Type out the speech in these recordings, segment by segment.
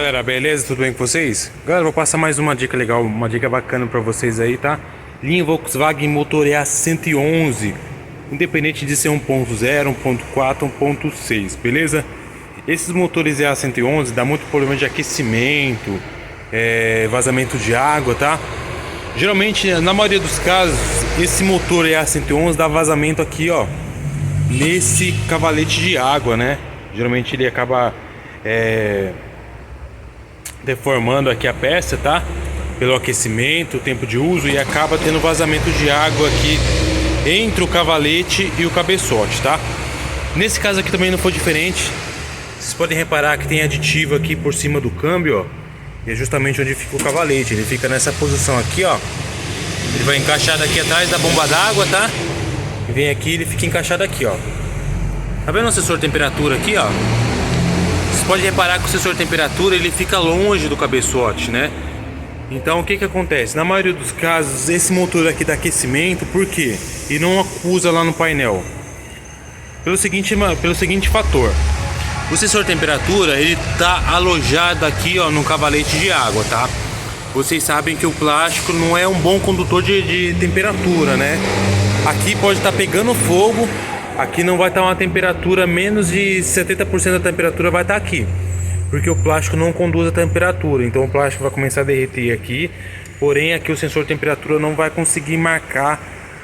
Galera, beleza? Tudo bem com vocês? Galera, vou passar mais uma dica legal, uma dica bacana pra vocês aí, tá? Linha Volkswagen motor EA111, independente de ser 1.0, 1.4, 1.6, beleza? Esses motores EA111 dá muito problema de aquecimento, vazamento de água, tá? Geralmente, na maioria dos casos, esse motor EA111 dá vazamento aqui, ó, nesse cavalete de água, né? Geralmente ele acaba deformando aqui a peça, tá? Pelo aquecimento, tempo de uso, e acaba tendo vazamento de água aqui entre o cavalete e o cabeçote, tá? Nesse caso aqui também não foi diferente. Vocês podem reparar que tem aditivo aqui por cima do câmbio, ó, e é justamente onde fica o cavalete. Ele fica nessa posição aqui, ó. Ele vai encaixado aqui atrás da bomba d'água, tá? E vem aqui, ele fica encaixado aqui, ó. Tá vendo o sensor de temperatura aqui, ó? Você pode reparar que o sensor de temperatura ele fica longe do cabeçote, né? Então o que que acontece? Na maioria dos casos esse motor aqui dá aquecimento, por quê? E não acusa lá no painel. Pelo seguinte fator. O sensor de temperatura ele tá alojado aqui, ó, no cavalete de água, tá? Vocês sabem que o plástico não é um bom condutor de temperatura, né? Aqui pode estar pegando fogo. Aqui não vai estar uma temperatura, menos de 70% da temperatura vai estar aqui, porque o plástico não conduz a temperatura. Então o plástico vai começar a derreter aqui. Porém aqui o sensor de temperatura não vai conseguir marcar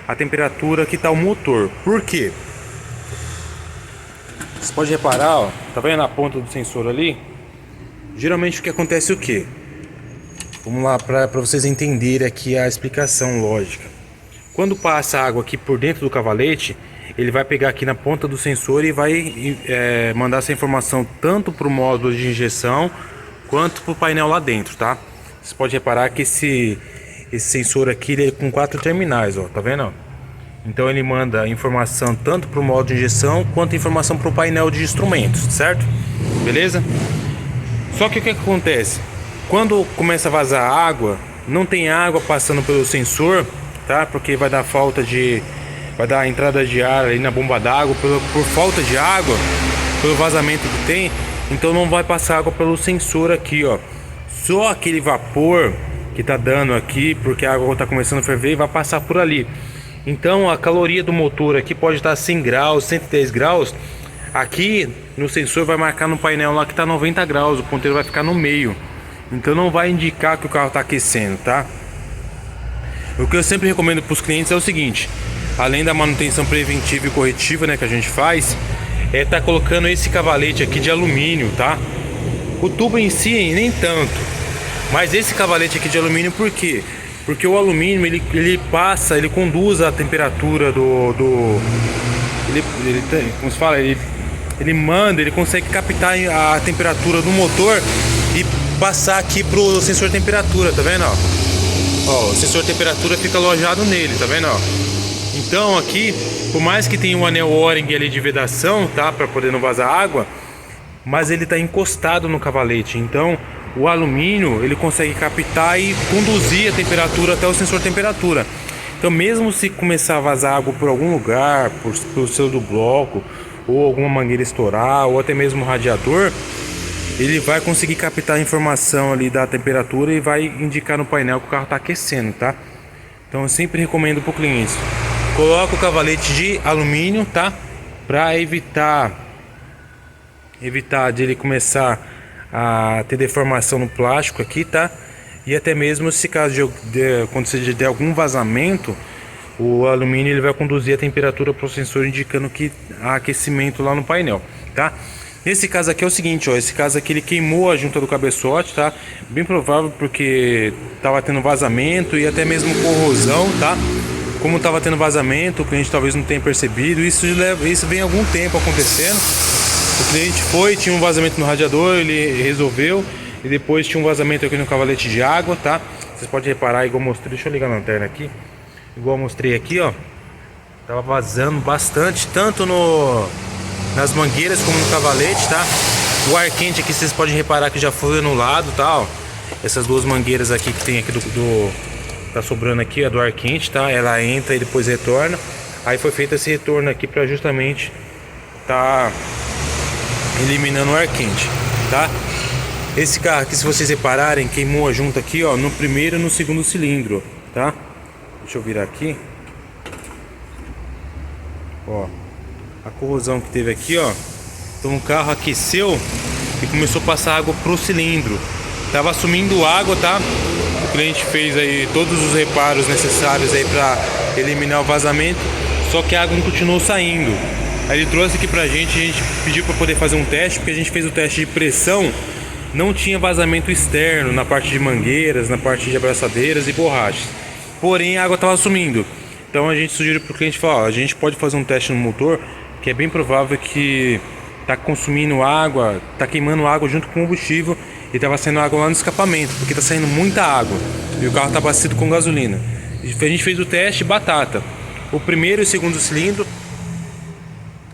a temperatura que está o motor. Por quê? Você pode reparar, ó, tá vendo a ponta do sensor ali? Geralmente o que acontece é o quê? Vamos lá para vocês entenderem aqui a explicação lógica. Quando passa água aqui por dentro do cavalete, ele vai pegar aqui na ponta do sensor e vai mandar essa informação tanto para o módulo de injeção quanto para o painel lá dentro, tá? Você pode reparar que esse sensor aqui ele é com 4 terminais, ó, tá vendo? Então ele manda informação tanto para o módulo de injeção quanto informação para o painel de instrumentos, certo? Beleza? Só que o que acontece? Quando começa a vazar água, não tem água passando pelo sensor, tá? Porque vai dar vai dar entrada de ar ali na bomba d'água por falta de água, pelo vazamento que tem. Então não vai passar água pelo sensor aqui, ó. Só aquele vapor que tá dando aqui, porque a água tá começando a ferver, vai passar por ali. Então a caloria do motor aqui pode estar 100 graus, 110 graus. Aqui no sensor vai marcar no painel lá que tá 90 graus, o ponteiro vai ficar no meio. Então não vai indicar que o carro tá aquecendo, tá? O que eu sempre recomendo para os clientes é o seguinte: além da manutenção preventiva e corretiva, né, que a gente faz, tá colocando esse cavalete aqui de alumínio, tá? O tubo em si nem tanto, mas esse cavalete aqui de alumínio, por quê? Porque o alumínio ele conduz a temperatura como se fala, ele consegue captar a temperatura do motor e passar aqui pro sensor de temperatura, tá vendo, ó? Ó, o sensor de temperatura fica alojado nele, tá vendo, ó? Então aqui, por mais que tenha um anel O-ring ali de vedação, tá, para poder não vazar água, mas ele tá encostado no cavalete. Então o alumínio ele consegue captar e conduzir a temperatura até o sensor de temperatura. Então mesmo se começar a vazar água por algum lugar, pelo selo do bloco, ou alguma mangueira estourar, ou até mesmo o radiador, ele vai conseguir captar a informação ali da temperatura e vai indicar no painel que o carro está aquecendo, tá? Então eu sempre recomendo para o cliente: coloca o cavalete de alumínio, tá? Para evitar de ele começar a ter deformação no plástico aqui, tá? E até mesmo se caso acontecer de algum vazamento, o alumínio ele vai conduzir a temperatura para o sensor, indicando que há aquecimento lá no painel, tá? Nesse caso aqui é o seguinte, ó, esse caso aqui ele queimou a junta do cabeçote, tá? Bem provável porque tava tendo vazamento e até mesmo corrosão, tá? Como tava tendo vazamento, o cliente talvez não tenha percebido, isso vem há algum tempo acontecendo. O cliente tinha um vazamento no radiador, ele resolveu, e depois tinha um vazamento aqui no cavalete de água, tá? Vocês podem reparar, igual eu mostrei, deixa eu ligar a lanterna aqui. Igual eu mostrei aqui, ó, tava vazando bastante, tanto nas mangueiras como no cavalete, tá? O ar quente aqui vocês podem reparar que já foi anulado, tá? Ó, essas duas mangueiras aqui que tem aqui tá sobrando aqui, ó, do ar quente, tá? Ela entra e depois retorna. Aí foi feito esse retorno aqui para justamente tá eliminando o ar quente, tá? Esse carro aqui, se vocês repararem, queimou a junta aqui, ó, no primeiro e no segundo cilindro, tá? Deixa eu virar aqui. Ó, a corrosão que teve aqui, ó. Então o carro aqueceu e começou a passar água pro cilindro. Tava sumindo água, tá? O cliente fez aí todos os reparos necessários aí para eliminar o vazamento, só que a água não continuou saindo. Aí ele trouxe aqui pra gente, a gente pediu para poder fazer um teste, porque a gente fez o teste de pressão, não tinha vazamento externo na parte de mangueiras, na parte de abraçadeiras e borrachas. Porém a água tava sumindo. Então a gente sugeriu pro cliente, falar, ó, a gente pode fazer um teste no motor, que é bem provável que tá consumindo água, tá queimando água junto com o combustível e tava saindo água lá no escapamento, porque tá saindo muita água e o carro tá abastecido com gasolina. A gente fez o teste batata. O primeiro e o segundo cilindro,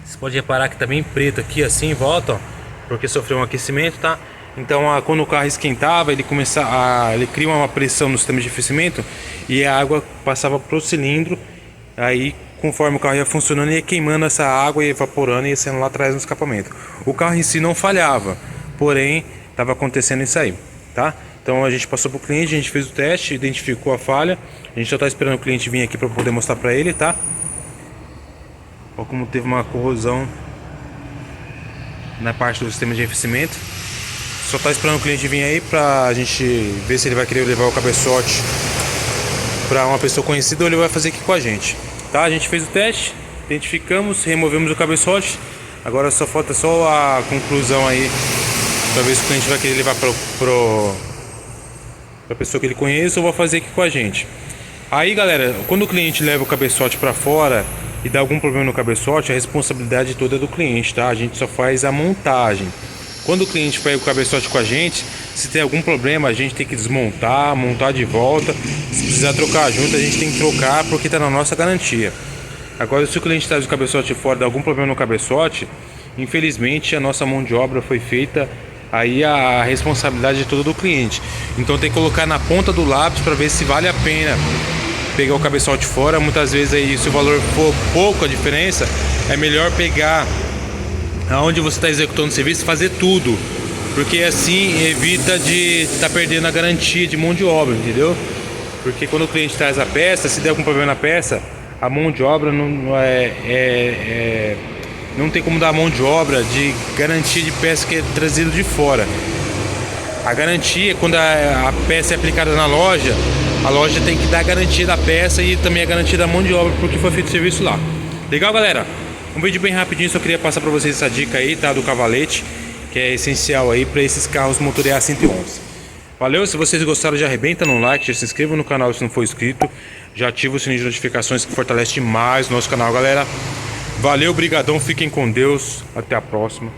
você pode reparar que tá bem preto aqui assim em volta, ó, porque sofreu um aquecimento, tá? Então quando o carro esquentava, ele ele cria uma pressão no sistema de aquecimento e a água passava pro cilindro. Aí conforme o carro ia funcionando, ia queimando essa água e evaporando e ia saindo lá atrás no escapamento. O carro em si não falhava, porém estava acontecendo isso aí, tá? Então a gente passou pro cliente, a gente fez o teste, identificou a falha. A gente só tá esperando o cliente vir aqui para poder mostrar para ele, tá? Olha como teve uma corrosão na parte do sistema de aquecimento. Só tá esperando o cliente vir aí pra gente ver se ele vai querer levar o cabeçote para uma pessoa conhecida ou ele vai fazer aqui com a gente, tá? A gente fez o teste, identificamos, removemos o cabeçote. Agora só falta só a conclusão aí, para ver se o cliente vai querer levar pra pessoa que ele conhece ou vai fazer aqui com a gente. Aí galera, quando o cliente leva o cabeçote para fora e dá algum problema no cabeçote, a responsabilidade toda é do cliente, tá? A gente só faz a montagem. Quando o cliente pega o cabeçote com a gente, se tem algum problema, a gente tem que desmontar, montar de volta. Se precisar trocar a junta, a gente tem que trocar porque está na nossa garantia. Agora, se o cliente traz o cabeçote fora, dá algum problema no cabeçote, infelizmente a nossa mão de obra foi feita, aí a responsabilidade é toda do cliente. Então tem que colocar na ponta do lápis para ver se vale a pena pegar o cabeçote fora. Muitas vezes aí, se o valor for pouco a diferença, é melhor pegar aonde você está executando o serviço, fazer tudo, porque assim evita de estar perdendo a garantia de mão de obra, entendeu? Porque quando o cliente traz a peça, se der algum problema na peça, a mão de obra não tem como dar a mão de obra de garantia de peça que é trazida de fora. A garantia, quando a peça é aplicada na loja, a loja tem que dar a garantia da peça e também a garantia da mão de obra, porque foi feito o serviço lá. Legal, galera? Um vídeo bem rapidinho, só queria passar para vocês essa dica aí, tá? Do cavalete, que é essencial aí para esses carros motor EA 111. Valeu, se vocês gostaram, já arrebenta no like, já se inscreva no canal se não for inscrito, já ativa o sininho de notificações que fortalece demais o nosso canal, galera. Valeu, brigadão, fiquem com Deus, até a próxima.